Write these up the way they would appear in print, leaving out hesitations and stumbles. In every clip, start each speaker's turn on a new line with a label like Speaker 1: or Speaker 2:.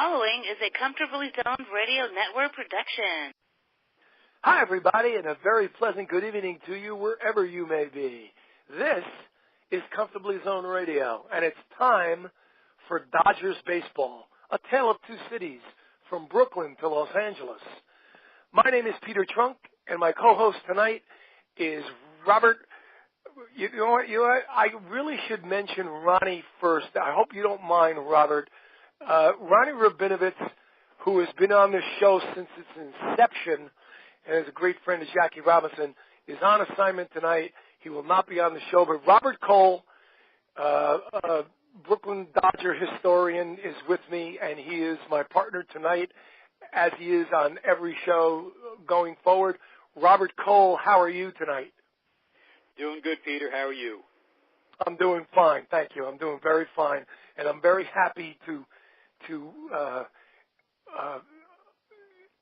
Speaker 1: following is a Comfortably Zoned Radio Network production.
Speaker 2: Hi, everybody, and a very pleasant good evening to you wherever you may be. This is Comfortably Zoned Radio, and it's time for Dodgers baseball, a tale of two cities, from Brooklyn to Los Angeles. My name is Peter Trunk, and my co-host tonight is Robert. You know what? I really should mention Ronnie first. I hope you don't mind, Robert. Ronnie Rabinovitz, who has been on this show since its inception, and is a great friend of Jackie Robinson, is on assignment tonight. He will not be on the show, but Robert Cole, Brooklyn Dodger historian, is with me, and he is my partner tonight, as he is on every show going forward. Robert Cole, how are you tonight?
Speaker 3: Doing good, Peter. How are you?
Speaker 2: I'm doing fine, thank you. I'm doing very fine, and I'm very happy to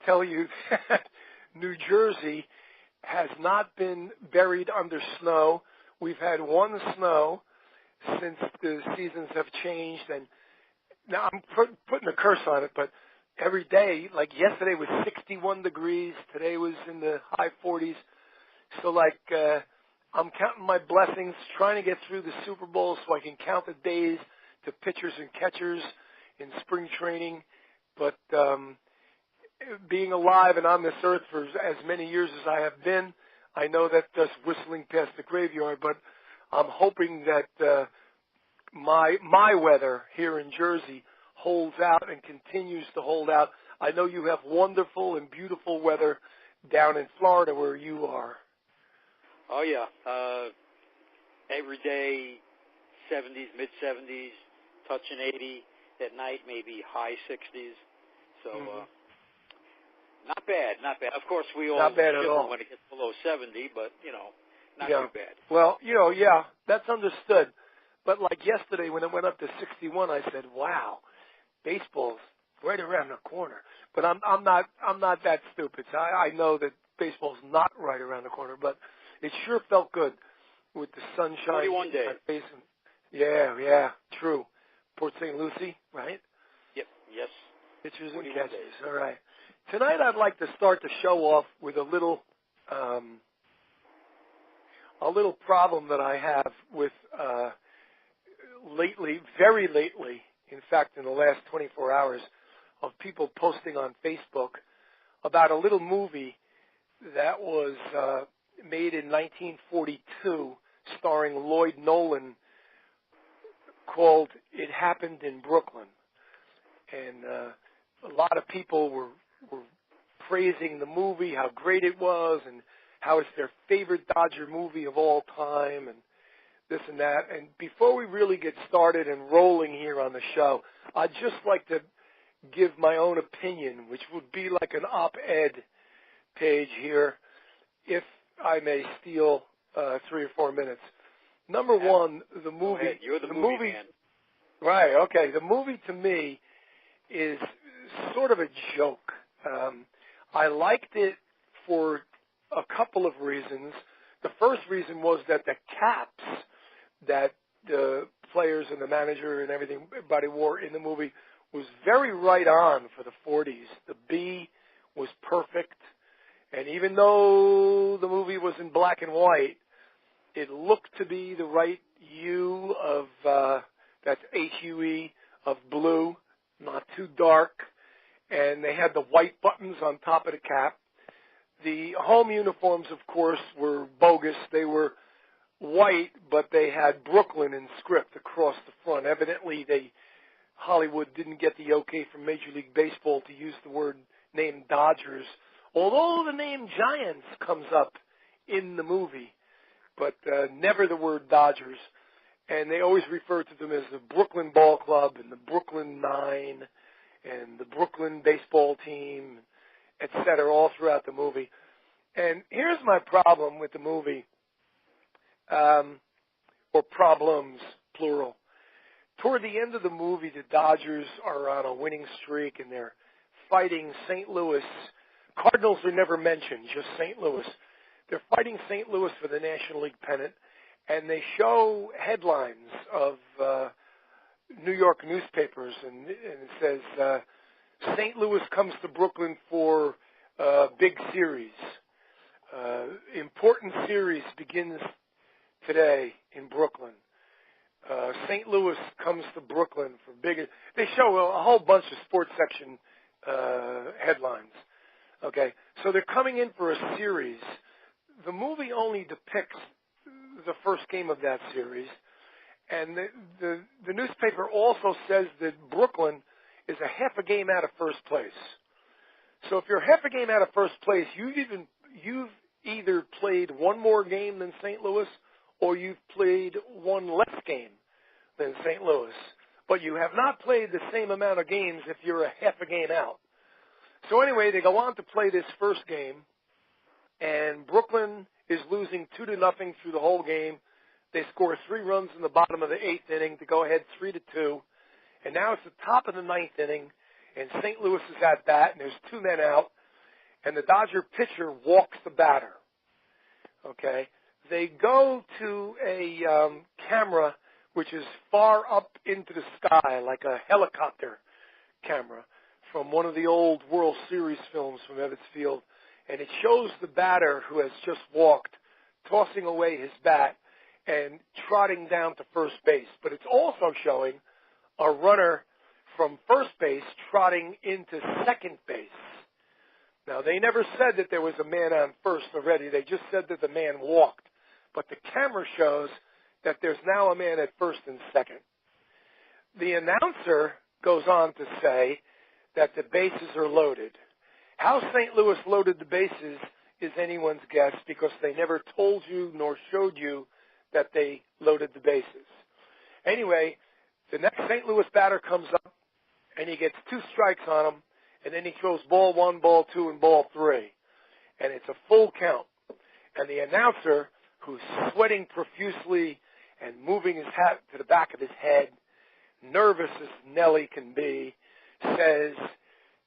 Speaker 2: tell you that New Jersey has not been buried under snow. We've had one snow since the seasons have changed, and now I'm putting a curse on it, but every day, like yesterday was 61 degrees, today was in the high 40s, so I'm counting my blessings, trying to get through the Super Bowl so I can count the days to pitchers and catchers in spring training. But being alive and on this earth for as many years as I have been, I know that just whistling past the graveyard, but I'm hoping that my weather here in Jersey holds out and continues to hold out. I know you have wonderful and beautiful weather down in Florida where you are.
Speaker 3: Oh, yeah. Every day, 70s, mid-70s, touching 80. At night, maybe high 60s. So, not bad, not bad. Of course, we all shiver when it gets below 70, but, not too bad.
Speaker 2: Well, that's understood. But like yesterday when it went up to 61, I said, wow, baseball's right around the corner. But I'm not that stupid. So I know that baseball's not right around the corner, but it sure felt good with the sunshine.
Speaker 3: 41 days.
Speaker 2: Yeah, true. Port St. Lucie, right?
Speaker 3: Yep, yes.
Speaker 2: Pitchers and catchers. Days. All right. Tonight I'd like to start the show off with a little problem that I have with very lately, in fact in the last 24 hours, of people posting on Facebook about a little movie that was made in 1942 starring Lloyd Nolan, called It Happened in Brooklyn. And a lot of people were praising the movie, how great it was, and how it's their favorite Dodger movie of all time, and this and that. And before we really get started and rolling here on the show, I'd just like to give my own opinion, which would be like an op-ed page here, if I may steal 3 or 4 minutes. Number one, the movie.
Speaker 3: You're the movie man.
Speaker 2: Right, okay. The movie to me is sort of a joke. I liked it for a couple of reasons. The first reason was that the caps that the players and the manager and everybody wore in the movie was very right on for the 40s. The B was perfect. And even though the movie was in black and white, it looked to be the right hue of, that's H-U-E, of blue, not too dark. And they had the white buttons on top of the cap. The home uniforms, of course, were bogus. They were white, but they had Brooklyn in script across the front. Evidently, Hollywood didn't get the okay from Major League Baseball to use the name Dodgers, although the name Giants comes up in the movie, but never the word Dodgers. And they always refer to them as the Brooklyn Ball Club and the Brooklyn Nine and the Brooklyn baseball team, et cetera, all throughout the movie. And here's my problem with the movie, or problems, plural. Toward the end of the movie, the Dodgers are on a winning streak, and they're fighting St. Louis. Cardinals are never mentioned, just St. Louis. They're fighting St. Louis for the National League pennant, and they show headlines of New York newspapers, and it says, St. Louis comes to Brooklyn for a big series. Important series begins today in Brooklyn. St. Louis comes to Brooklyn for big. They show a whole bunch of sports section headlines. Okay, so they're coming in for a series. The movie only depicts the first game of that series, and the newspaper also says that Brooklyn is a half a game out of first place. So if you're half a game out of first place, you've either played one more game than St. Louis, or you've played one less game than St. Louis. But you have not played the same amount of games if you're a half a game out. So anyway, they go on to play this first game, and Brooklyn is losing 2-0 through the whole game. They score 3 runs in the bottom of the 8th inning to go ahead 3-2. And now it's the top of the 9th inning, and St. Louis is at bat, and there's 2 men out, and the Dodger pitcher walks the batter. Okay? They go to a camera which is far up into the sky, like a helicopter camera from one of the old World Series films from Ebbets Field, and it shows the batter who has just walked, tossing away his bat and trotting down to first base. But it's also showing a runner from first base trotting into second base. Now, they never said that there was a man on first already. They just said that the man walked. But the camera shows that there's now a man at first and second. The announcer goes on to say that the bases are loaded. How St. Louis loaded the bases is anyone's guess, because they never told you nor showed you that they loaded the bases. Anyway, the next St. Louis batter comes up, and he gets 2 strikes on him, and then he throws ball 1, ball 2, and ball 3. And it's a full count. And the announcer, who's sweating profusely and moving his hat to the back of his head, nervous as Nellie can be, says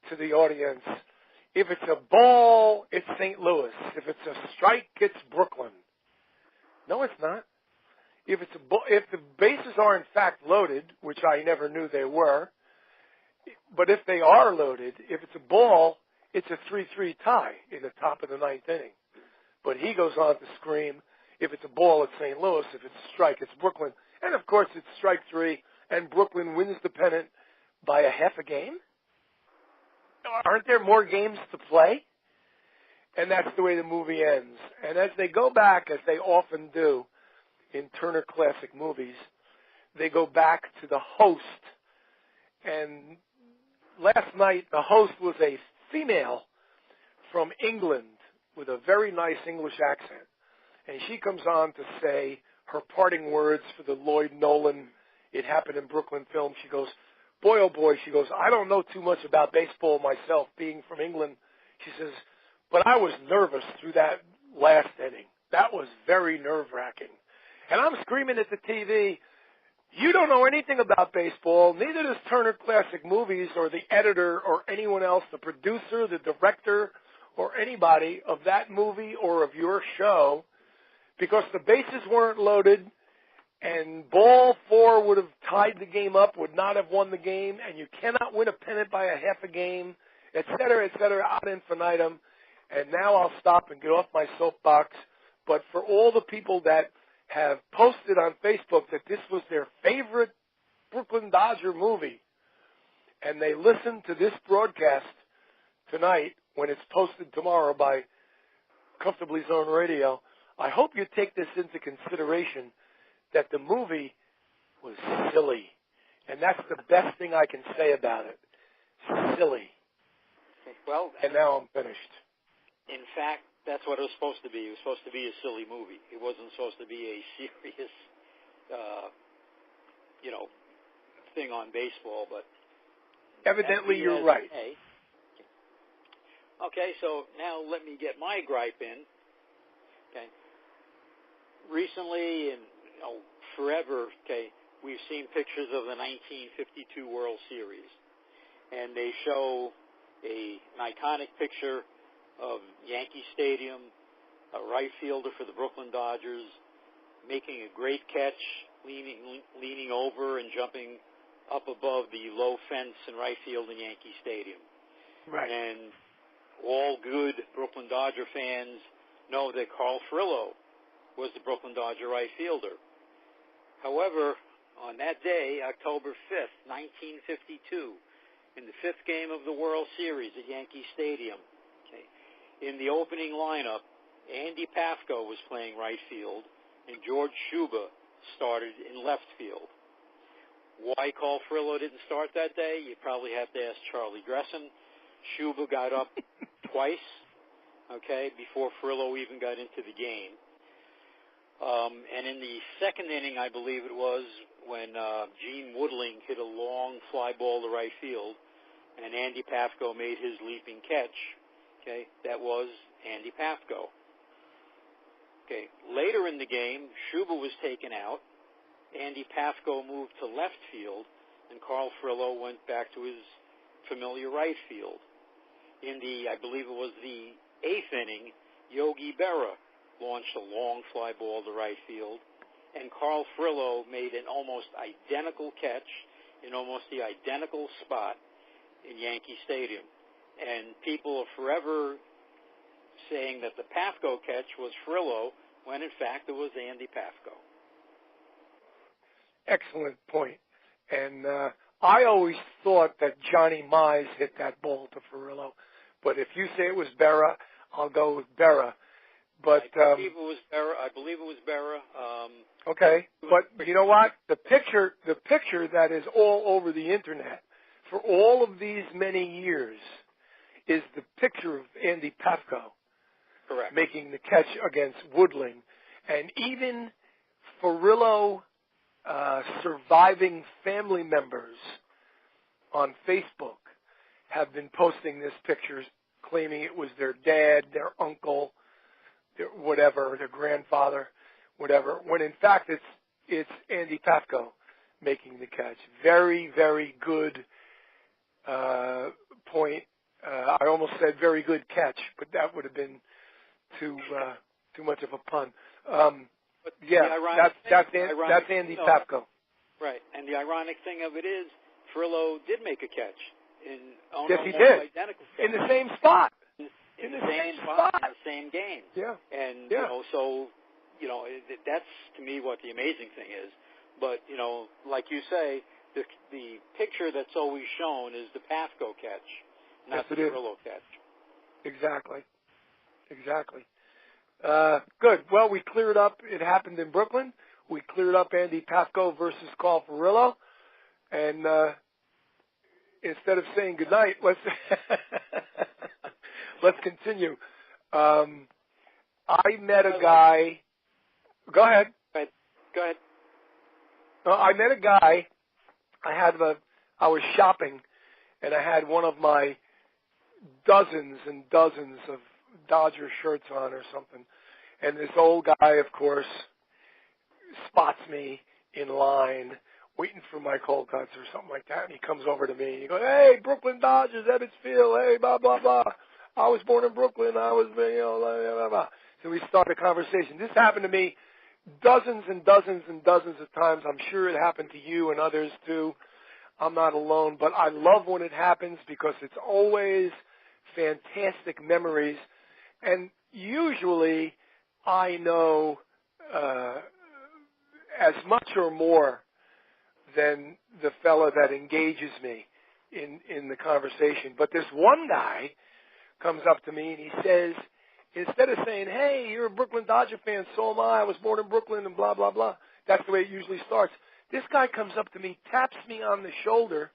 Speaker 2: to the audience, if it's a ball, it's St. Louis. If it's a strike, it's Brooklyn. No, it's not. If the bases are in fact loaded, which I never knew they were, but if they are loaded, if it's a ball, it's a 3-3 tie in the top of the 9th inning. But he goes on to scream, if it's a ball, it's St. Louis. If it's a strike, it's Brooklyn. And, of course, it's strike 3, and Brooklyn wins the pennant by a half a game. Aren't there more games to play? And that's the way the movie ends. And as they go back, as they often do in Turner Classic Movies, they go back to the host. And last night, the host was a female from England with a very nice English accent. And she comes on to say her parting words for the Lloyd Nolan It Happened in Brooklyn film. She goes, boy, oh boy, she goes, I don't know too much about baseball myself, being from England. She says, but I was nervous through that last inning. That was very nerve-wracking. And I'm screaming at the TV, you don't know anything about baseball, neither does Turner Classic Movies or the editor or anyone else, the producer, the director, or anybody of that movie or of your show, because the bases weren't loaded, and ball 4 would have tied the game up, would not have won the game, and you cannot win a pennant by a half a game, et cetera, ad infinitum. And now I'll stop and get off my soapbox. But for all the people that have posted on Facebook that this was their favorite Brooklyn Dodger movie, and they listen to this broadcast tonight when it's posted tomorrow by Comfortably Zone Radio, I hope you take this into consideration, that the movie was silly. And that's the best thing I can say about it. Silly.
Speaker 3: Well,
Speaker 2: and now I'm finished.
Speaker 3: In fact, that's what it was supposed to be. It was supposed to be a silly movie. It wasn't supposed to be a serious, thing on baseball. But
Speaker 2: evidently, you're right.
Speaker 3: Okay, so now let me get my gripe in. Okay. Recently, and forever, we've seen pictures of the 1952 World Series, and they show an iconic picture of Yankee Stadium, a right fielder for the Brooklyn Dodgers making a great catch, leaning over and jumping up above the low fence in right field in Yankee Stadium.
Speaker 2: Right.
Speaker 3: And all good Brooklyn Dodger fans know that Carl Furillo was the Brooklyn Dodger right fielder. However, on that day, October 5th, 1952, in the fifth game of the World Series at Yankee Stadium, in the opening lineup, Andy Pafko was playing right field, and George Shuba started in left field. Why Carl Furillo didn't start that day, you probably have to ask Charlie Dressen. Shuba got up twice, before Furillo even got into the game. And in the second inning, I believe it was, when Gene Woodling hit a long fly ball to right field, and Andy Pafko made his leaping catch, that was Andy Pafko. Later in the game, Shuba was taken out. Andy Pafko moved to left field, and Carl Furillo went back to his familiar right field. In the, I believe it was the eighth inning, Yogi Berra launched a long fly ball to right field, and Carl Furillo made an almost identical catch in almost the identical spot in Yankee Stadium. And people are forever saying that the Pafko catch was Furillo, when in fact it was Andy Pafko.
Speaker 2: Excellent point. And I always thought that Johnny Mize hit that ball to Furillo. But if you say it was Berra, I'll go with Berra. But
Speaker 3: I believe it was Berra.
Speaker 2: Okay, but you know what? The picture that is all over the internet for all of these many years is the picture of Andy Pafko.
Speaker 3: Correct.
Speaker 2: Making the catch against Woodling. And even Furillo surviving family members on Facebook have been posting this picture, claiming it was their dad, their uncle, their grandfather, whatever, when in fact it's Andy Pafko making the catch. Very, very good point. I almost said very good catch, but that would have been too much of a pun. That's Andy Pafko.
Speaker 3: Right, and the ironic thing of it is, Furillo did make a catch in
Speaker 2: yes, he did.
Speaker 3: identical catch.
Speaker 2: In the same spot.
Speaker 3: In the same spot, in the same game.
Speaker 2: Yeah.
Speaker 3: And that's to me what the amazing thing is. But like you say, the picture that's always shown is the Pafko catch, not the Furillo catch.
Speaker 2: Exactly. Good. Well, we cleared up. It happened in Brooklyn. We cleared up Andy Pafko versus Carl Furillo. And instead of saying goodnight, let's continue. I met a guy. Go ahead.
Speaker 3: Go ahead.
Speaker 2: I met a guy. I was shopping, and I had one of my dozens and dozens of Dodger shirts on or something. And this old guy, of course, spots me in line waiting for my cold cuts or something like that. And he comes over to me and he goes, "Hey, Brooklyn Dodgers, Ebbets Field, hey, blah, blah, blah. I was born in Brooklyn. I was, blah, blah, blah." So we start a conversation. This happened to me dozens and dozens and dozens of times. I'm sure it happened to you and others too. I'm not alone, but I love when it happens because it's always fantastic memories. And usually I know as much or more than the fella that engages me in the conversation. But this one guy comes up to me and he says, instead of saying, "Hey, you're a Brooklyn Dodger fan, so am I was born in Brooklyn," and blah, blah, blah. That's the way it usually starts. This guy comes up to me, taps me on the shoulder,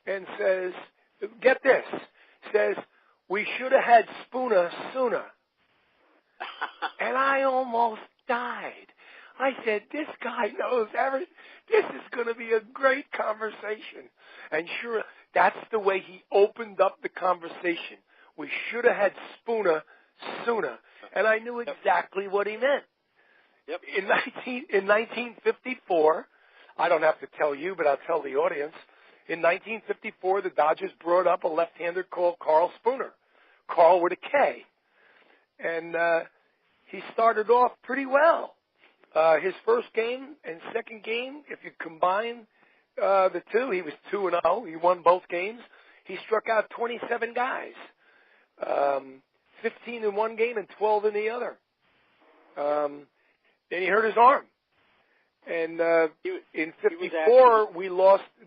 Speaker 2: and says, get this, says, "We should have had Spooner sooner." And I almost died. I said, this guy knows everything. This is going to be a great conversation. And sure, that's the way he opened up the conversation. We should have had Spooner sooner. And I knew exactly what he meant.
Speaker 3: Yep.
Speaker 2: In 1954, I don't have to tell you, but I'll tell the audience. In 1954, the Dodgers brought up a left-hander called Karl Spooner. Carl with a K. And he started off pretty well. His first game and second game, if you combine the two. He was 2-0. He won both games. He struck out 27 guys, 15 in one game and 12 in the other. Then he hurt his arm. And in 54,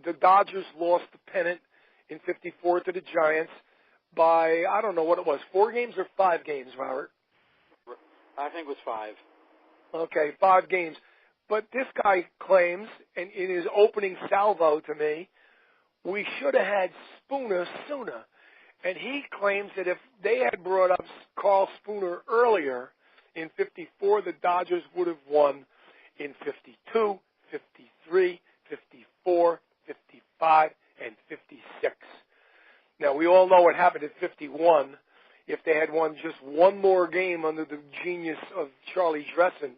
Speaker 2: the Dodgers lost the pennant in 54 to the Giants by, I don't know what it was, 4 games or 5 games, Robert?
Speaker 3: I think it was 5.
Speaker 2: Okay, 5 games. But this guy claims, and in his opening salvo to me, we should have had Spooner sooner. And he claims that if they had brought up Karl Spooner earlier in 54, the Dodgers would have won in 52, 53, 54, 55, and 56. Now, we all know what happened at 51. If they had won just one more game under the genius of Charlie Dressen,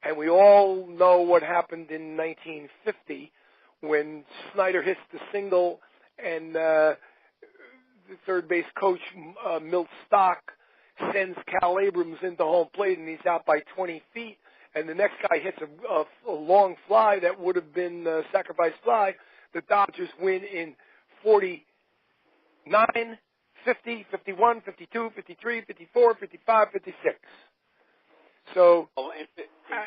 Speaker 2: and we all know what happened in 1950 when Snyder hits the single and the third base coach, Milt Stock, sends Cal Abrams into home plate and he's out by 20 feet, and the next guy hits a long fly that would have been a sacrifice fly. The Dodgers win in 49, 50, 51, 52, 53, 54, 55, 56. So,
Speaker 3: in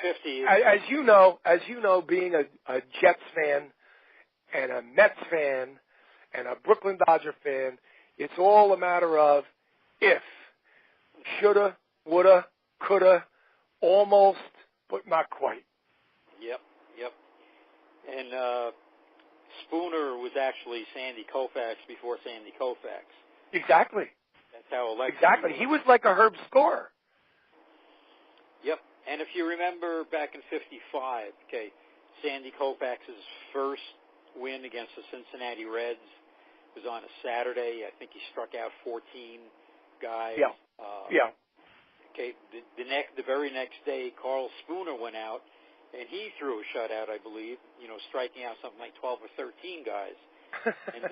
Speaker 3: 50,
Speaker 2: as you know, being a Jets fan and a Mets fan and a Brooklyn Dodger fan, it's all a matter of if, shoulda, woulda, coulda, almost, but not quite.
Speaker 3: Yep. And Spooner was actually Sandy Koufax before Sandy Koufax.
Speaker 2: Exactly.
Speaker 3: That's how electric.
Speaker 2: Exactly. He was like a Herb Score.
Speaker 3: Yep. And if you remember back in 55, Sandy Koufax's first win against the Cincinnati Reds was on a Saturday. I think he struck out 14 guys.
Speaker 2: Yeah.
Speaker 3: Okay. The very next day, Karl Spooner went out, and he threw a shutout, I believe, striking out something like 12 or 13 guys. And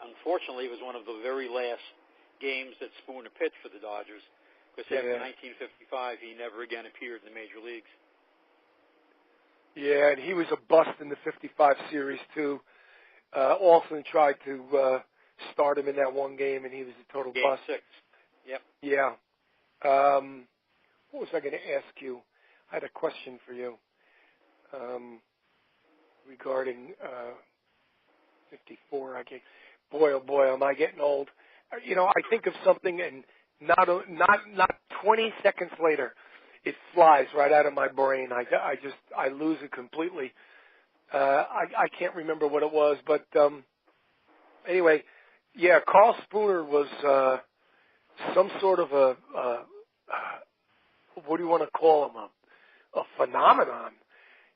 Speaker 3: unfortunately, it was one of the very last games that Spooner pitched for the Dodgers, because after 1955, he never again appeared in the major leagues. Yeah,
Speaker 2: and he was a bust in the 55 series, too. Olsen tried to start him in that one game, and he was a total bust.
Speaker 3: Game 6. Yep.
Speaker 2: Yeah. What was I going to ask you? I had a question for you regarding 54. Boy, oh boy, am I getting old. I think of something, and not 20 seconds later, it flies right out of my brain. I lose it completely. I can't remember what it was, but anyway, yeah, Karl Spooner was some sort of a what do you want to call him, a phenomenon.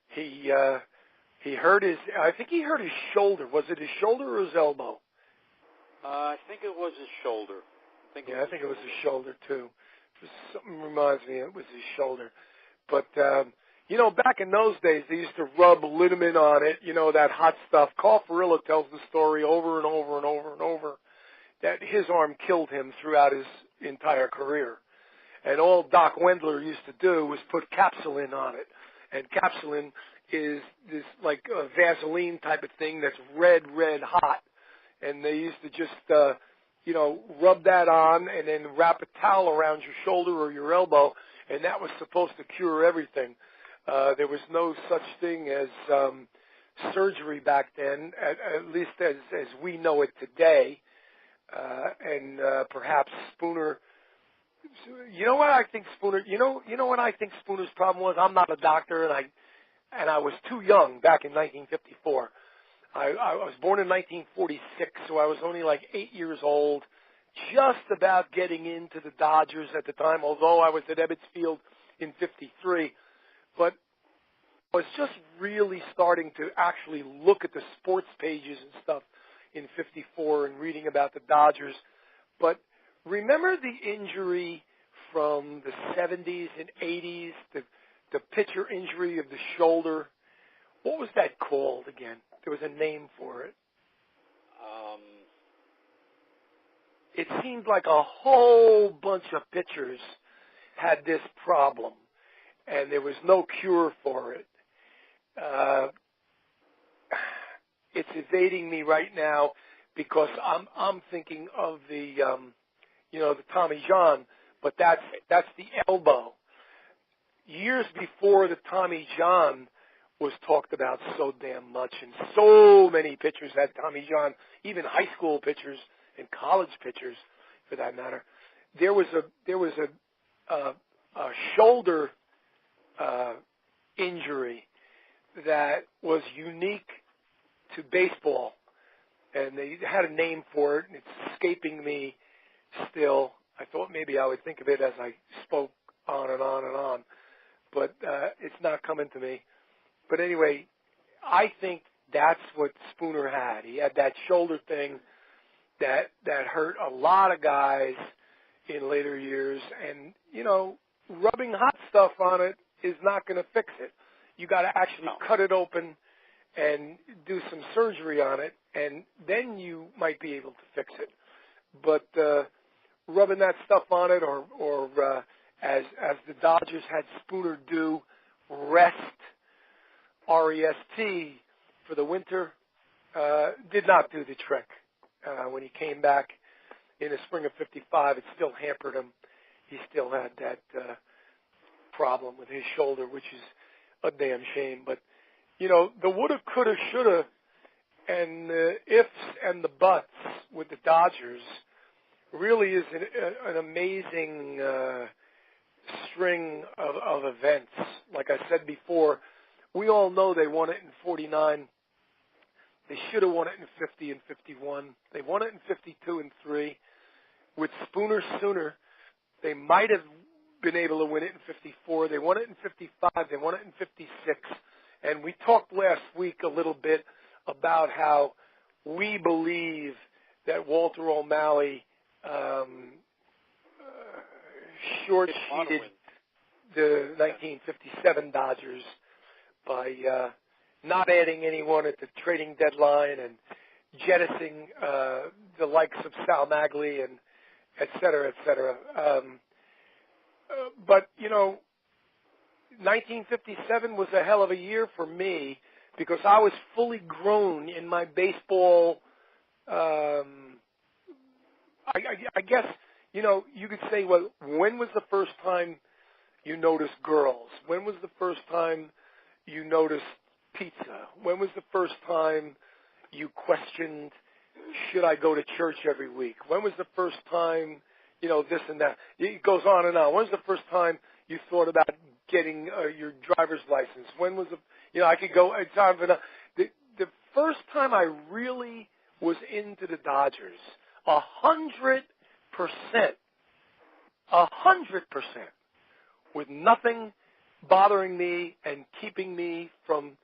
Speaker 2: He hurt I think he hurt his shoulder. Was it his shoulder or his elbow?
Speaker 3: I think it was his shoulder.
Speaker 2: I think it was his shoulder too. Something reminds me it was his shoulder. But back in those days, they used to rub liniment on it, that hot stuff. Carl Furillo tells the story over and over and over and over that his arm killed him throughout his entire career. And all Doc Wendler used to do was put Capsulin on it. And Capsulin is this like a Vaseline type of thing that's red hot. And they used to just, rub that on and then wrap a towel around your shoulder or your elbow, and that was supposed to cure everything. There was no such thing as surgery back then, at least as we know it today. And perhaps Spooner. You know what I think Spooner? You know what I think Spooner's problem was? I'm not a doctor, and I was too young back in 1954. I was born in 1946, so I was only like 8 years old, just about getting into the Dodgers at the time, although I was at Ebbets Field in 53. But I was just really starting to actually look at the sports pages and stuff in 54 and reading about the Dodgers. But remember the injury from the 70s and 80s, the pitcher injury of the shoulder? What was that called again? There was a name for it. It seemed like a whole bunch of pitchers had this problem, and there was no cure for it. it's evading me right now because I'm thinking of the the Tommy John, but that's the elbow. Years before the Tommy John was talked about so damn much, and so many pitchers had Tommy John, even high school pitchers and college pitchers, for that matter. There was a shoulder injury that was unique to baseball, and they had a name for it, and it's escaping me still. I thought maybe I would think of it as I spoke on and on and on, but it's not coming to me. But anyway, I think that's what Spooner had. He had that shoulder thing that hurt a lot of guys in later years, and, rubbing hot stuff on it is not going to fix it. You got to actually cut it open and do some surgery on it, and then you might be able to fix it. But rubbing that stuff on it, or as the Dodgers had Spooner do, rest, R-E-S-T, for the winter, did not do the trick. When he came back in the spring of '55, it still hampered him. He still had that problem with his shoulder, which is a damn shame. But, the woulda, coulda, shoulda, and the ifs and the buts with the Dodgers really is an amazing string of events. Like I said before, we all know they won it in '49. They should have won it in '50 and '51. They won it in '52 and '53. With Spooner sooner, they might have been able to win it in '54. They won it in '55. They won it in '56. And we talked last week a little bit about how we believe that Walter O'Malley short-sheeted the 1957 Dodgers by not adding anyone at the trading deadline and jettisoning the likes of Sal Magli and et cetera, et cetera. But, 1957 was a hell of a year for me because I was fully grown in my baseball. I guess, you could say, well, when was the first time you noticed girls? When was the first time you noticed pizza? When was the first time you questioned, should I go to church every week? When was the first time, this and that? It goes on and on. When was the first time you thought about getting your driver's license? When was I could go, the first time I really was into the Dodgers, 100%, with nothing bothering me and keeping me from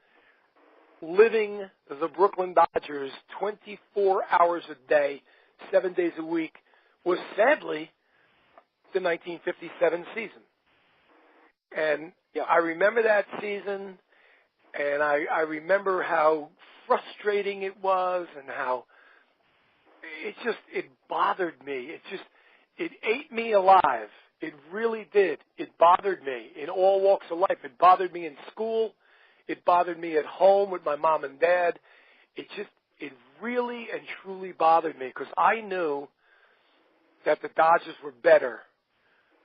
Speaker 2: living the Brooklyn Dodgers 24 hours a day, 7 days a week, was sadly the 1957 season. And I remember that season, and I remember how frustrating it was and how it bothered me. It ate me alive. It really did. It bothered me in all walks of life. It bothered me in school. It bothered me at home with my mom and dad. It really and truly bothered me because I knew that the Dodgers were better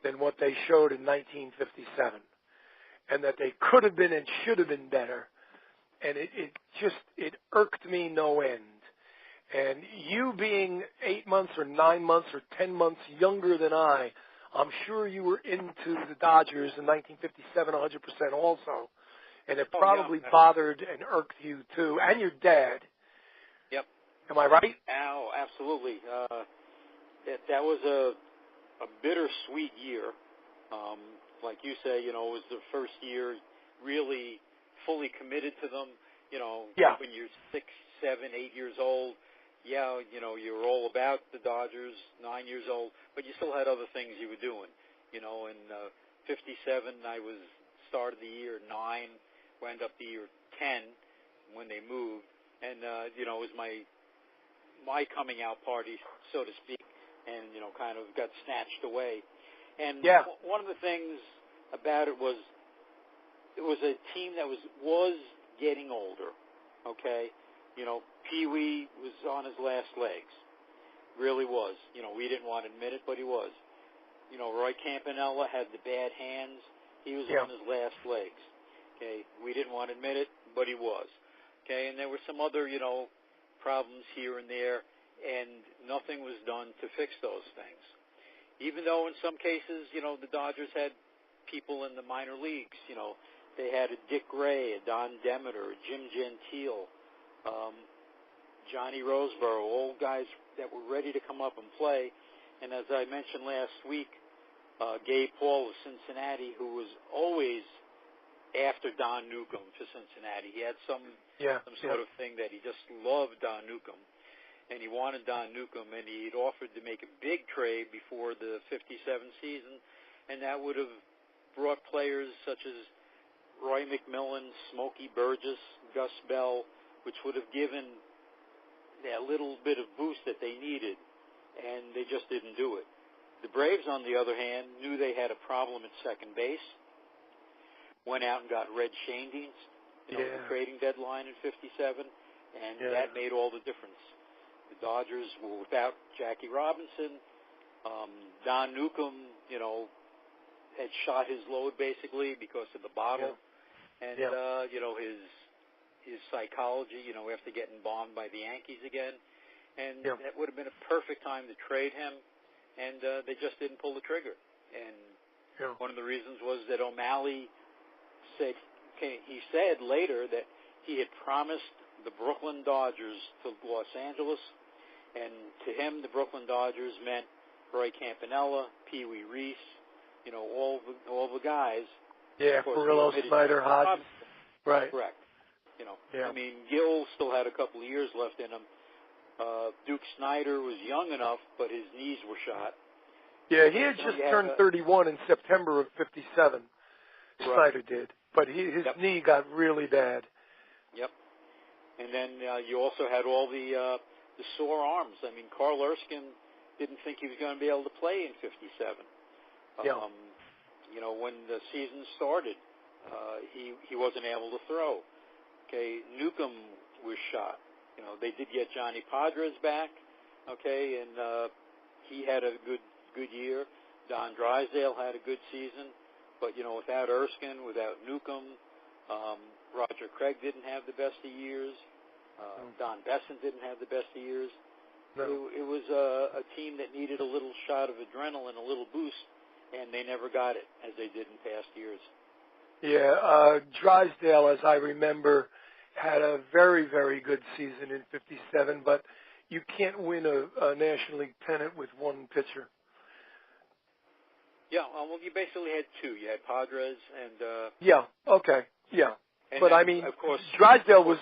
Speaker 2: than what they showed in 1957, and that they could have been and should have been better. And it irked me no end. And you being 8 months or 9 months or 10 months younger than I'm sure you were into the Dodgers in 1957 100% also. And it probably bothered and irked you too, and your dad.
Speaker 3: Yep.
Speaker 2: Am I right?
Speaker 3: Oh, absolutely. That was a bittersweet year. Like you say, it was the first year really fully committed to them. When you're 6, 7, 8 years old, you were all about the Dodgers, 9 years old, but you still had other things you were doing. In '57, I was started the year 9, wound up the year 10 when they moved, and it was my coming out party, so to speak, and kind of got snatched away. And one of the things about it was a team that was getting older. Okay, Pee Wee was on his last legs. Really was. We didn't want to admit it, but he was. Roy Campanella had the bad hands. He was on his last legs. Okay, we didn't want to admit it, but he was. Okay, and there were some other, problems here and there, and nothing was done to fix those things. Even though in some cases, the Dodgers had people in the minor leagues. They had a Dick Gray, a Don Demeter, a Jim Gentile, Johnny Roseboro, all guys that were ready to come up and play. And as I mentioned last week, Gabe Paul of Cincinnati, who was always after Don Newcomb for Cincinnati. He had some sort of thing that he just loved Don Newcomb, and he wanted Don Newcomb, and he'd offered to make a big trade before the 57 season, and that would have brought players such as Roy McMillan, Smokey Burgess, Gus Bell, which would have given that little bit of boost that they needed, and they just didn't do it. The Braves, on the other hand, knew they had a problem at second base, went out and got Red Schoendienst, the trading deadline in 57, and that made all the difference. The Dodgers were without Jackie Robinson. Don Newcomb, had shot his load basically because of the bottle, and his psychology, after getting bombed by the Yankees again, and that would have been a perfect time to trade him, and they just didn't pull the trigger. And one of the reasons was that O'Malley said later that he had promised the Brooklyn Dodgers to Los Angeles, and to him the Brooklyn Dodgers meant Roy Campanella, Pee Wee Reese, all the guys. Yeah,
Speaker 2: Furillo, Snyder, Hodges. Right.
Speaker 3: Correct. I mean, Gill still had a couple of years left in him. Duke Snyder was young enough, but his knees were shot.
Speaker 2: Yeah, he had just turned 31 in September of 57. Snyder did, but his knee got really bad. Yep.
Speaker 3: And then you also had all the sore arms. I mean, Carl Erskine didn't think he was going to be able to play in 57. When the season started, he wasn't able to throw. Okay, Newcomb was shot. They did get Johnny Padres back. Okay, and he had a good year. Don Drysdale had a good season, but without Erskine, without Newcomb, Roger Craig didn't have the best of years. Don Besson didn't have the best of years. No. It was a team that needed a little shot of adrenaline, a little boost, and they never got it as they did in past years.
Speaker 2: Yeah, Drysdale, as I remember, had a very, very good season in 57, but you can't win a National League pennant with one pitcher.
Speaker 3: Yeah, well, you basically had two. You had Padres and... And
Speaker 2: but
Speaker 3: then,
Speaker 2: I mean,
Speaker 3: of course,
Speaker 2: Drysdale was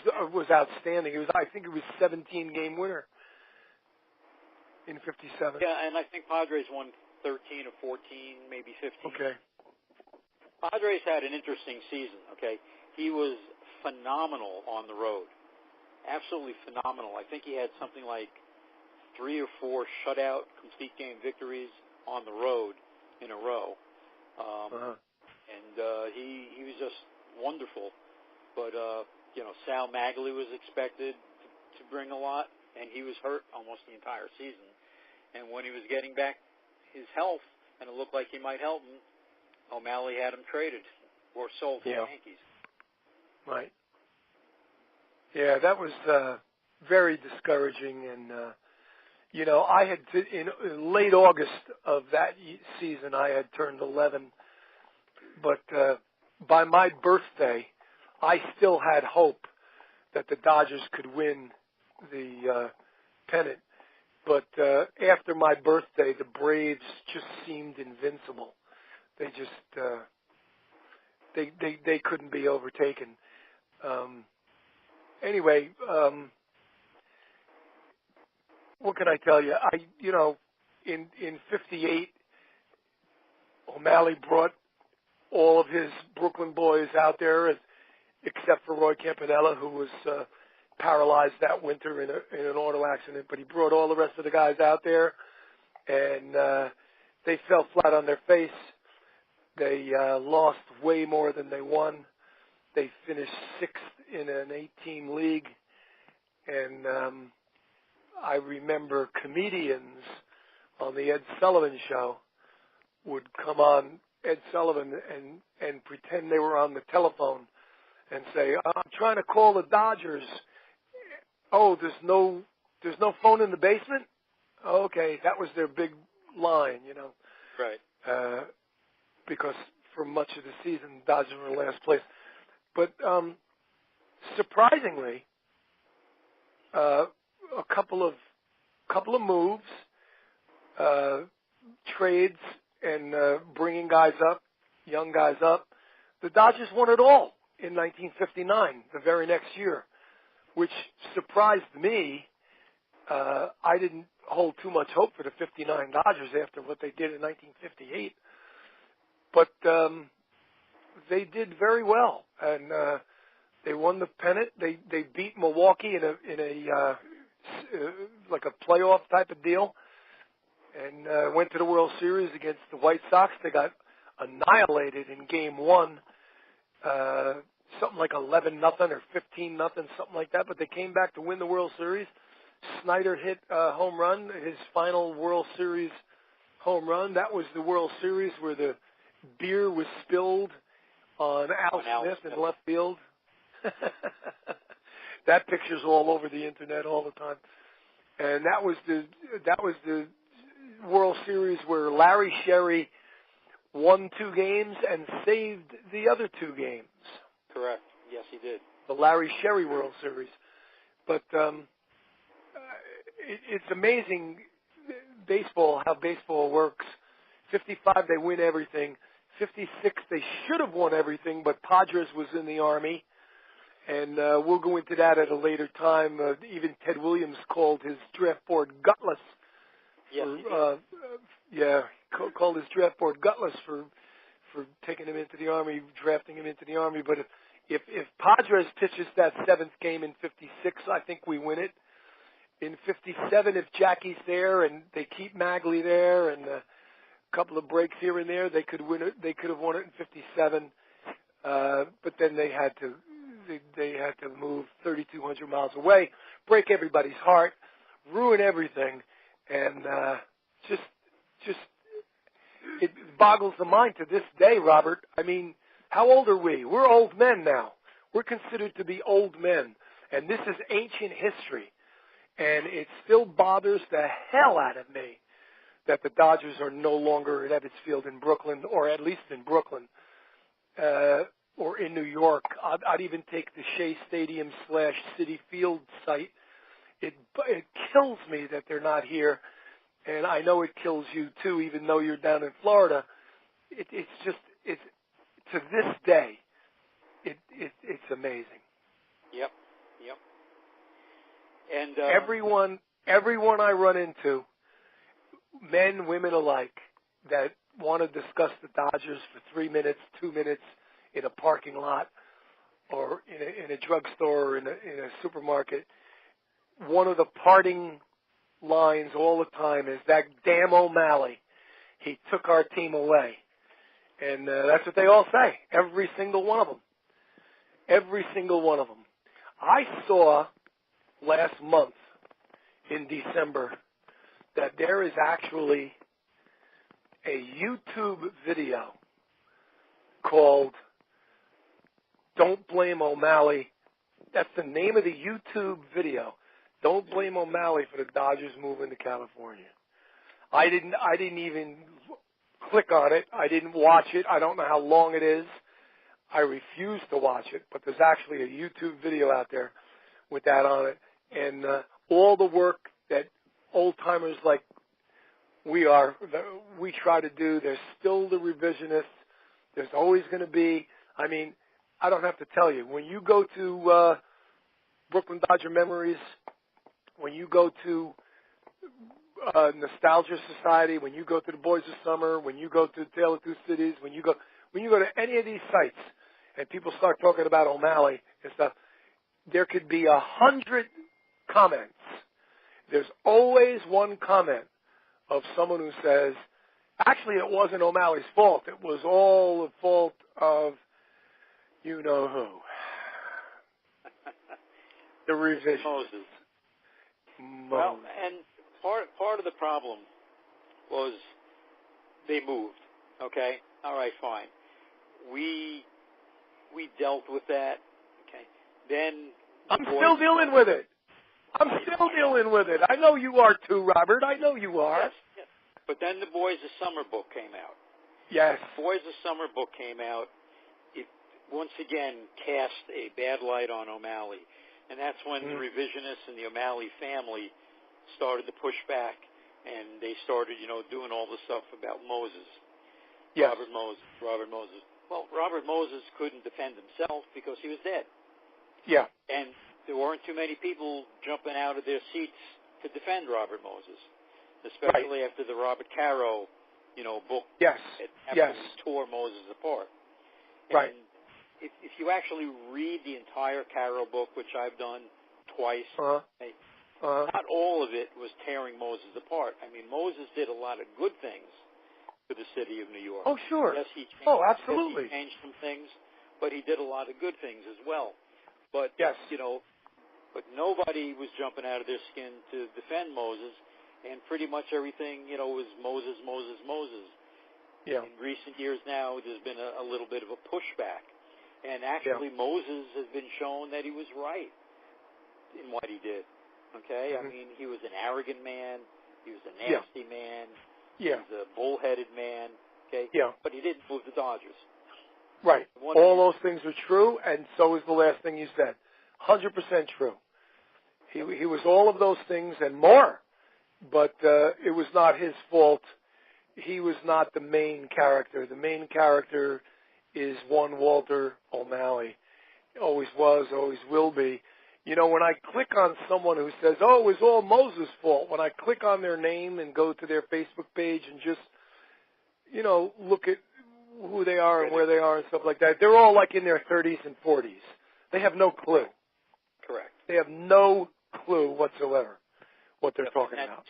Speaker 2: outstanding. I think it was 17-game winner in 57.
Speaker 3: Yeah, and I think Padres won 13 or 14, maybe 15.
Speaker 2: Okay.
Speaker 3: Padres had an interesting season, okay? He was phenomenal on the road. Absolutely phenomenal. I think he had something like 3 or 4 shutout complete game victories on the road in a row. And he was just wonderful. But, Sal Magley was expected to bring a lot, and he was hurt almost the entire season. And when he was getting back his health, and it looked like he might help him, O'Malley had him traded or sold to the Yankees.
Speaker 2: Right. Yeah, that was very discouraging. And, I had in late August of that season, I had turned 11. But by my birthday, I still had hope that the Dodgers could win the pennant. But after my birthday, the Braves just seemed invincible. They just they couldn't be overtaken. Anyway, what can I tell you? In 58, O'Malley brought all of his Brooklyn boys out there, except for Roy Campanella, who was paralyzed that winter in an auto accident. But he brought all the rest of the guys out there, and they fell flat on their face. They lost way more than they won. They finished 6th in an 8-team league, And I remember comedians on the Ed Sullivan Show would come on Ed Sullivan and pretend they were on the telephone and say, I'm trying to call the Dodgers. Oh, there's no phone in the basement? Okay, that was their big line, you know.
Speaker 3: Right.
Speaker 2: Because for much of the season, the Dodgers were in last place. But surprisingly, a couple of moves, trades, and bringing guys up, young guys up. The Dodgers won it all in 1959, the very next year, which surprised me. I didn't hold too much hope for the 59 Dodgers after what they did in 1958. But they did very well, and they won the pennant. They beat Milwaukee in a like a playoff type of deal, and went to the World Series against the White Sox. They got annihilated in Game 1, something like 11-0 or 15-0, something like that. But they came back to win the World Series. Snyder hit a home run, his final World Series home run. That was the World Series where the beer was spilled on Al Smith in left field. That picture's all over the internet all the time. And that was the World Series where Larry Sherry won 2 games and saved the other 2 games.
Speaker 3: Correct. Yes, he did.
Speaker 2: The Larry Sherry World Series. But it's amazing how baseball works. 55, they win everything. 56, they should have won everything, but Padres was in the Army. And we'll go into that at a later time. Even Ted Williams called his draft board gutless.
Speaker 3: Yes,
Speaker 2: called his draft board gutless for taking him into the Army, drafting him into the Army. But if Padres pitches that 7th game in 56, I think we win it. In 57, if Jackie's there and they keep Magley there and a couple of breaks here and there, they could win it. They could have won it in 57, but then they had to move 3,200 miles away, break everybody's heart, ruin everything, and just it boggles the mind to this day, Robert. I mean, how old are we? We're old men now. We're considered to be old men, and this is ancient history. And it still bothers the hell out of me that the Dodgers are no longer at Ebbets Field in Brooklyn, or at least in Brooklyn, or in New York. I'd even take the Shea Stadium / Citi Field site. It kills me that they're not here, and I know it kills you too, even though you're down in Florida. It's to this day, it's amazing.
Speaker 3: Yep. And
Speaker 2: everyone I run into, men, women alike, that want to discuss the Dodgers for 3 minutes, 2 minutes in a parking lot or in a drugstore or in a supermarket, one of the parting lines all the time is that damn O'Malley. He took our team away. And that's what they all say, every single one of them. Every single one of them. I saw last month in December that there is actually a YouTube video called Don't Blame O'Malley. That's the name of the YouTube video. Don't blame O'Malley for the Dodgers moving to California. I didn't even click on it. I didn't watch it. I don't know how long it is. I refuse to watch it, but there's actually a YouTube video out there with that on it. And all the work that old-timers like we try to do, there's still the revisionists. There's always going to be, I mean, I don't have to tell you. When you go to Brooklyn Dodger Memories, when you go to Nostalgia Society, when you go to the Boys of Summer, when you go to Tale of Two Cities, when you go to any of these sites and people start talking about O'Malley and stuff, there could be 100 comments. There's always one comment of someone who says, actually, it wasn't O'Malley's fault. It was all the fault of you know who. The revisionists.
Speaker 3: Well, and part of the problem was they moved. Okay, all right, fine. We dealt with that. Okay, then
Speaker 2: I'm still dealing with it. I'm still dealing with it. I know you are too, Robert. I know you are.
Speaker 3: Yes. But then the Boys of Summer book came out.
Speaker 2: Yes.
Speaker 3: The Boys of Summer book came out. It once again cast a bad light on O'Malley. And that's when the revisionists and the O'Malley family started to push back, and they started, doing all the stuff about Moses.
Speaker 2: Yes.
Speaker 3: Robert Moses. Well, Robert Moses couldn't defend himself because he was dead.
Speaker 2: Yeah.
Speaker 3: And there weren't too many people jumping out of their seats to defend Robert Moses, especially after the Robert Caro, book.
Speaker 2: Yes.
Speaker 3: Absolutely tore Moses apart.
Speaker 2: Right.
Speaker 3: And if you actually read the entire Caro book, which I've done twice, not all of it was tearing Moses apart. I mean, Moses did a lot of good things for the city of New York.
Speaker 2: Oh, sure.
Speaker 3: Yes, he changed,
Speaker 2: absolutely.
Speaker 3: Yes, he changed some things, but he did a lot of good things as well. But, but nobody was jumping out of their skin to defend Moses, and pretty much everything, was Moses.
Speaker 2: Yeah.
Speaker 3: In recent years now, there's been a little bit of a pushback. And actually, Moses has been shown that he was right in what he did. Okay? I mean, he was an arrogant man. He was a nasty man.
Speaker 2: Yeah.
Speaker 3: He was a bullheaded man. Okay?
Speaker 2: Yeah.
Speaker 3: But he didn't move the Dodgers.
Speaker 2: Right. All those things are true, and so is the last thing you said. 100% true. He was all of those things and more, but it was not his fault. He was not the main character. The main character is one Walter O'Malley. Always was, always will be. When I click on someone who says, oh, it was all Moses' fault, when I click on their name and go to their Facebook page and just, look at who they are and where they are and stuff like that, they're all like in their 30s and 40s. They have no clue.
Speaker 3: Correct.
Speaker 2: They have no clue whatsoever what they're talking about.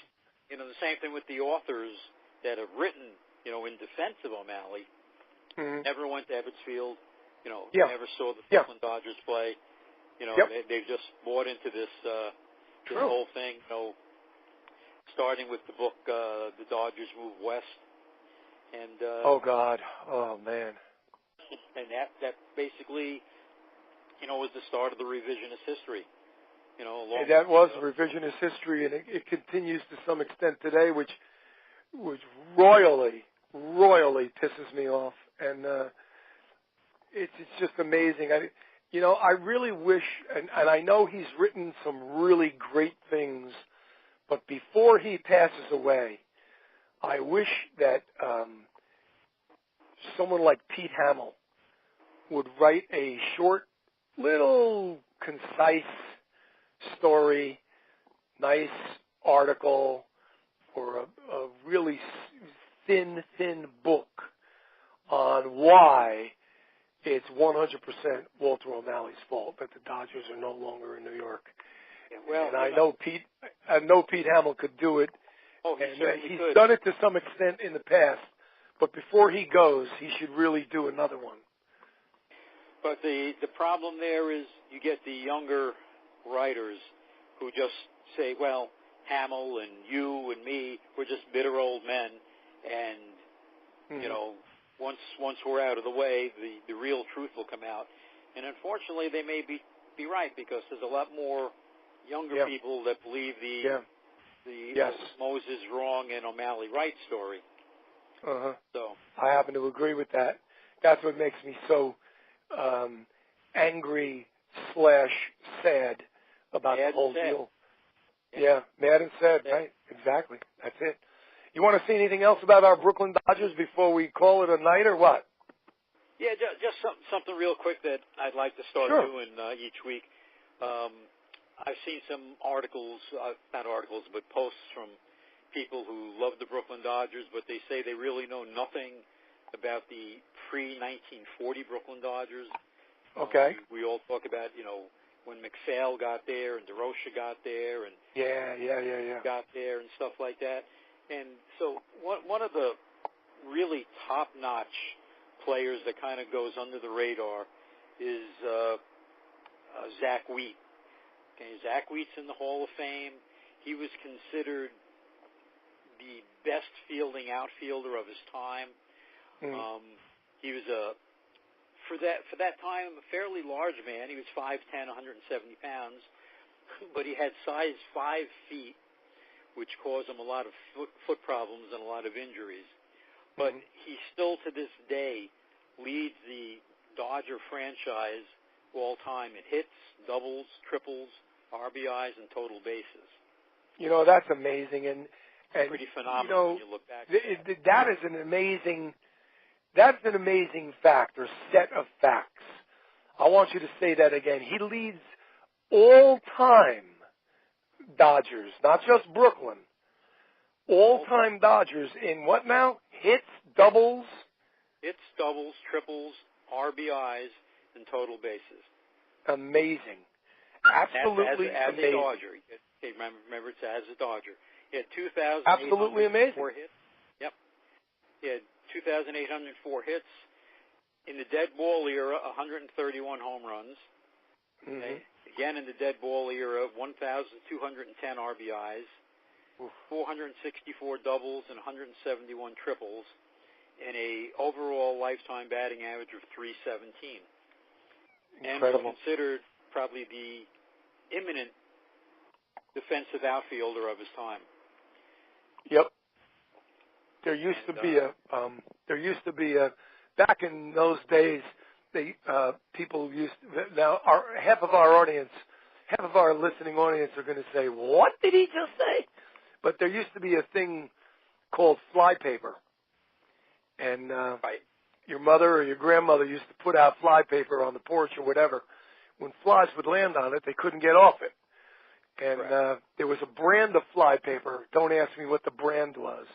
Speaker 3: The same thing with the authors that have written, in defense of O'Malley. Never went to Ebbsfield, never saw the Brooklyn Dodgers play. They've just bought into this whole thing, starting with the book, The Dodgers Move West. And
Speaker 2: oh, God. Oh, man.
Speaker 3: And that basically, was the start of the revisionist history.
Speaker 2: That was revisionist history, and it continues to some extent today, which royally pisses me off. And it's just amazing. I really wish, and I know he's written some really great things, but before he passes away, I wish that someone like Pete Hamill would write a short, little, concise story, nice article, or a really thin book on why it's 100% Walter O'Malley's fault that the Dodgers are no longer in New York.
Speaker 3: Yeah, well,
Speaker 2: and I know Pete Hamill could do it.
Speaker 3: Oh,
Speaker 2: he's done it to some extent in the past, but before he goes, he should really do another one.
Speaker 3: But the problem there is you get the younger writers who just say, well, Hamill and you and me, we're just bitter old men, and, once we're out of the way, the real truth will come out. And unfortunately, they may be right, because there's a lot more younger people that believe the Moses wrong and O'Malley right story. So
Speaker 2: I happen to agree with that. That's what makes me so angry / sad about the whole deal. Yeah, mad and sad, right? Exactly. That's it. You want to say anything else about our Brooklyn Dodgers before we call it a night, or what?
Speaker 3: Yeah, just something real quick that I'd like to start doing each week. I've seen some articles, not articles, but posts from people who love the Brooklyn Dodgers, but they say they really know nothing about the pre-1940 Brooklyn Dodgers.
Speaker 2: Okay.
Speaker 3: We all talk about, when McPhail got there and DeRocha got there and got there and stuff like that. And so one of the really top-notch players that kind of goes under the radar is Zack Wheat. Okay, Zack Wheat's in the Hall of Fame. he was considered the best fielding outfielder of his time. He was for that time a fairly large man. He was 5'10", 170 pounds, but he had size 5 feet, which caused him a lot of foot problems and a lot of injuries. But he still, to this day, leads the Dodger franchise all time in hits, doubles, triples, RBIs, and total bases.
Speaker 2: You know, that's amazing, and
Speaker 3: pretty phenomenal when you look back.
Speaker 2: That is an amazing. That's an amazing fact or set of facts. I want you to say that again. He leads all-time Dodgers, not just Brooklyn. All-time Dodgers in what now? Hits, doubles,
Speaker 3: triples, RBIs, and total bases.
Speaker 2: Amazing. Absolutely
Speaker 3: as
Speaker 2: amazing.
Speaker 3: A Dodger. Okay, remember, it's as a Dodger. He had 2,804
Speaker 2: Absolutely amazing.
Speaker 3: hits. Yep. He had 2,804 hits. In the dead ball era, 131 home runs. Okay. Again, in the dead ball era, 1,210 RBIs, 464 doubles, and 171 triples, and a overall lifetime batting average of .317.
Speaker 2: Incredible.
Speaker 3: And was considered probably the imminent defensive outfielder of his time. Yep.
Speaker 2: There used to be a back in those days. People used now. Half of our listening audience are going to say, "What did he just say?" But there used to be a thing called flypaper, and your mother or your grandmother used to put out flypaper on the porch or whatever. When flies would land on it, they couldn't get off it. And there was a brand of flypaper. Don't ask me what the brand was.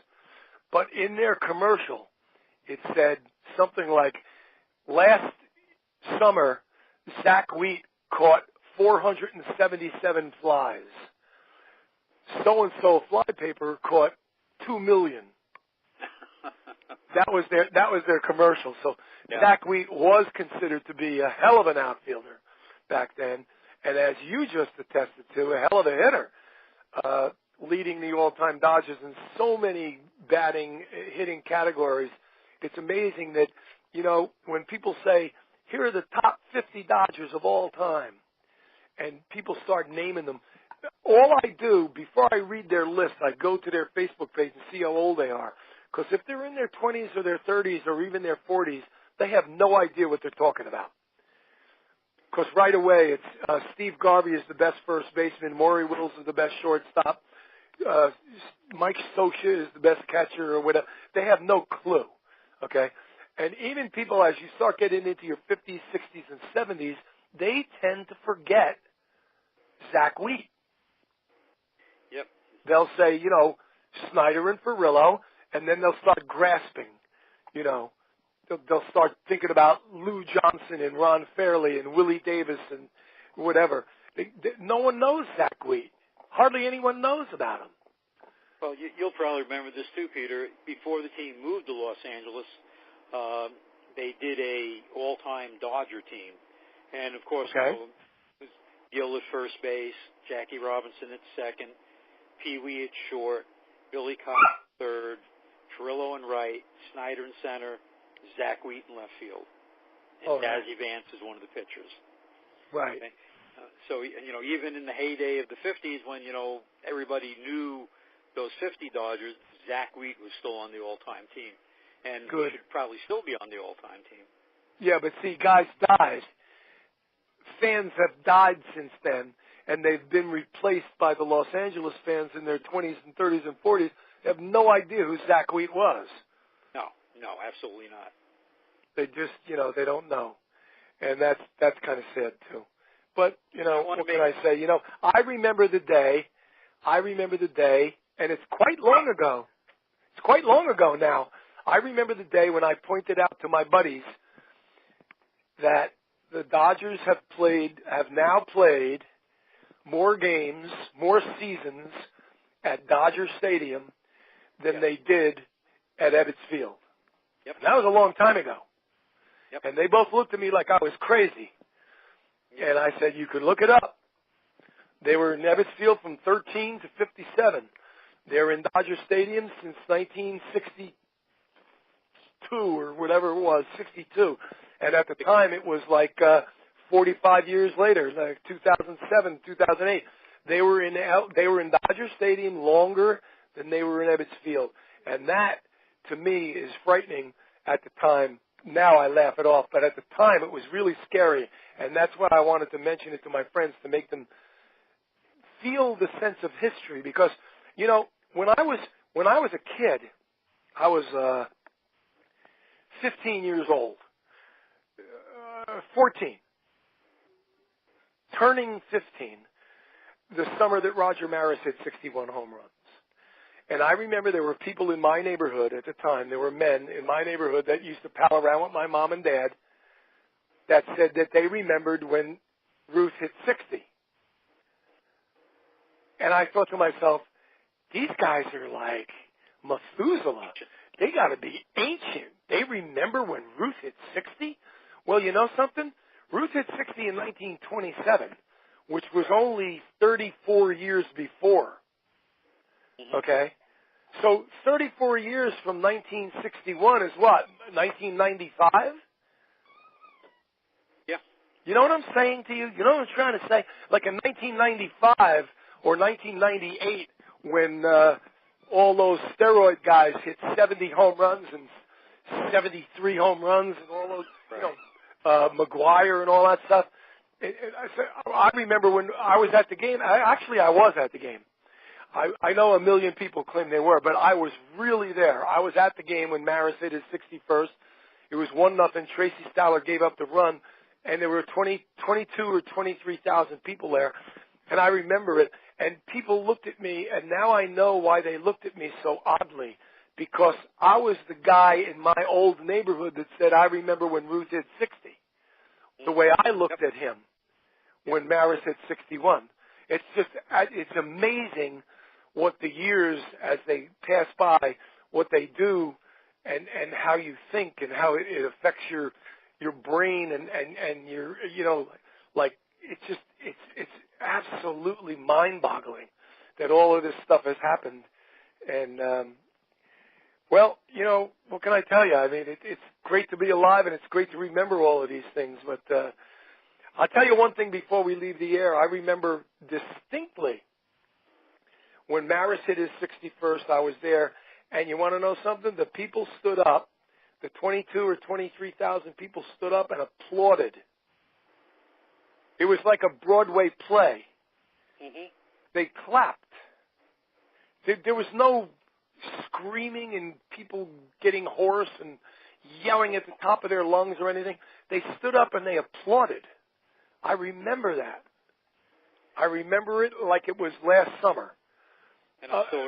Speaker 2: But in their commercial, it said something like, last summer, Zack Wheat caught 477 flies. So-and-so flypaper caught 2 million. That was their commercial. So Zack Wheat was considered to be a hell of an outfielder back then. And as you just attested to, a hell of a hitter, leading the all-time Dodgers in so many hitting categories. It's amazing that, you know, when people say, here are the top 50 Dodgers of all time, and people start naming them, all I do, before I read their list, I go to their Facebook page and see how old they are. Because if they're in their 20s or their 30s or even their 40s, they have no idea what they're talking about. Because right away, it's Steve Garvey is the best first baseman, Maury Wills is the best shortstop, Mike Scioscia is the best catcher or whatever. They have no clue, okay? And even people, as you start getting into your 50s, 60s, and 70s, they tend to forget Zack Wheat.
Speaker 3: Yep.
Speaker 2: They'll say, you know, Snyder and Furillo, and then they'll start grasping, you know. They'll start thinking about Lou Johnson and Ron Fairley and Willie Davis and whatever. No one knows Zack Wheat. Hardly anyone knows about him.
Speaker 3: Well, you'll probably remember this too, Peter. Before the team moved to Los Angeles, they did a all-time Dodger team. And, of course, you know, it was Gill at first base, Jackie Robinson at second, Pee Wee at short, Billy Cox at third, Furillo in right, Snyder in center, Zack Wheat in left field. And Dazzy Vance is one of the pitchers.
Speaker 2: Right.
Speaker 3: Okay? So, you know, even in the heyday of the 50s when, you know, everybody knew those 50 Dodgers, Zack Wheat was still on the all-time team. And he should probably still be on the all-time team. Yeah,
Speaker 2: but see, guys died. Fans have died since then, and they've been replaced by the Los Angeles fans in their 20s and 30s and 40s. They have no idea who Zack Wheat was.
Speaker 3: No, absolutely not.
Speaker 2: They just, you know, they don't know. And that's kind of sad, too. But, you know, what can I say? You know, I remember the day, and it's quite long ago. It's quite long ago now. I remember the day when I pointed out to my buddies that the Dodgers have now played more games, more seasons at Dodger Stadium than they did at Ebbets Field.
Speaker 3: Yep.
Speaker 2: And that was a long time ago.
Speaker 3: Yep.
Speaker 2: And they both looked at me like I was crazy. Yep. And I said, you can look it up. They were in Ebbets Field from 13 to 57. They were in Dodger Stadium since 1962 or whatever it was, 62. And at the time, it was like 45 years later, like 2007, 2008. They were in Dodger Stadium longer than they were in Ebbets Field. And that, to me, is frightening at the time. Now I laugh it off, but at the time it was really scary. And that's why I wanted to mention it to my friends, to make them feel the sense of history. Because, you know, when I was a kid, I was 15 years old, 14, turning 15, the summer that Roger Maris hit 61 home runs. And I remember there were people in my neighborhood at the time, there were men in my neighborhood that used to pal around with my mom and dad that said that they remembered when Ruth hit 60. And I thought to myself, these guys are like Methuselah. They got to be ancient. They remember when Ruth hit 60? Well, you know something? Ruth hit 60 in 1927, which was only 34 years before. Okay? So 34 years from 1961 is what? 1995?
Speaker 3: Yeah.
Speaker 2: You know what I'm saying to you? You know what I'm trying to say? Like in 1995 or 1998, when all those steroid guys hit 70 home runs and 73 home runs and all those, you know, McGuire and all that stuff. I remember when I was at the game. I was at the game. I know a million people claim they were, but I was really there. I was at the game when Maris hit his 61st. It was 1-0. Tracy Stowler gave up the run, and there were 22 or 23,000 people there. And I remember it, and people looked at me, and now I know why they looked at me so oddly, because I was the guy in my old neighborhood that said, I remember when Ruth hit 60, the way I looked at him when Maris hit 61. It's just, it's amazing what the years, as they pass by, what they do, and how you think, and how it affects your brain, and your, you know, like, it's absolutely mind-boggling that all of this stuff has happened. And, well, you know, what can I tell you? I mean, it's great to be alive, and it's great to remember all of these things. But I'll tell you one thing before we leave the air. I remember distinctly when Maris hit his 61st, I was there. And you want to know something? The people stood up. The 22 or 23,000 people stood up and applauded. It was like a Broadway play.
Speaker 3: Mm-hmm.
Speaker 2: They clapped. There was no screaming and people getting hoarse and yelling at the top of their lungs or anything. They stood up and they applauded. I remember that. I remember it like it was last summer.
Speaker 3: And I still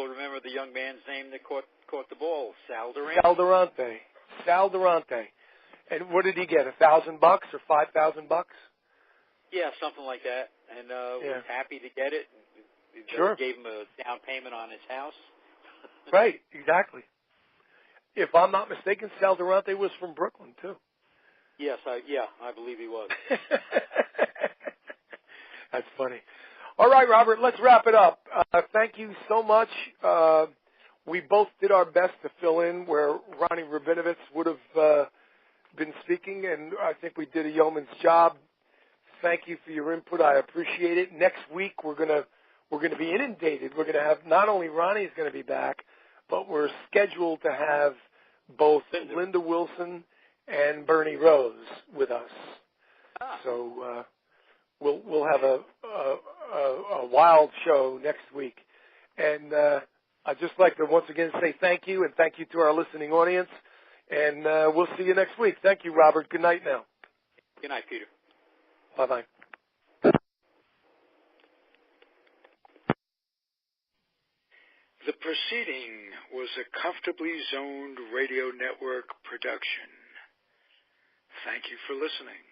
Speaker 3: remember the young man's name that caught the ball, Sal Durante.
Speaker 2: Sal Durante. And what did he get? $1,000 or $5,000?
Speaker 3: Yeah, something like that. And was happy to get it.
Speaker 2: Sure.
Speaker 3: Gave him a down payment on his house.
Speaker 2: Right, exactly. If I'm not mistaken, Sal Durante was from Brooklyn too.
Speaker 3: Yes, I believe he was.
Speaker 2: That's funny. All right, Robert, let's wrap it up. Thank you so much. We both did our best to fill in where Ronnie Rabinovitz would have been speaking, and I think we did a yeoman's job. Thank you for your input. I appreciate it. Next week we're gonna be inundated. We're gonna have, not only Ronnie's gonna be back, but we're scheduled to have both Linda Wilson and Bernie Rose with us. So we'll have a wild show next week. And I'd just like to once again say thank you, and thank you to our listening audience. And we'll see you next week. Thank you, Robert. Good night now.
Speaker 3: Good night, Peter.
Speaker 2: Bye-bye.
Speaker 4: The proceeding was a Comfortably Zoned Radio Network production. Thank you for listening.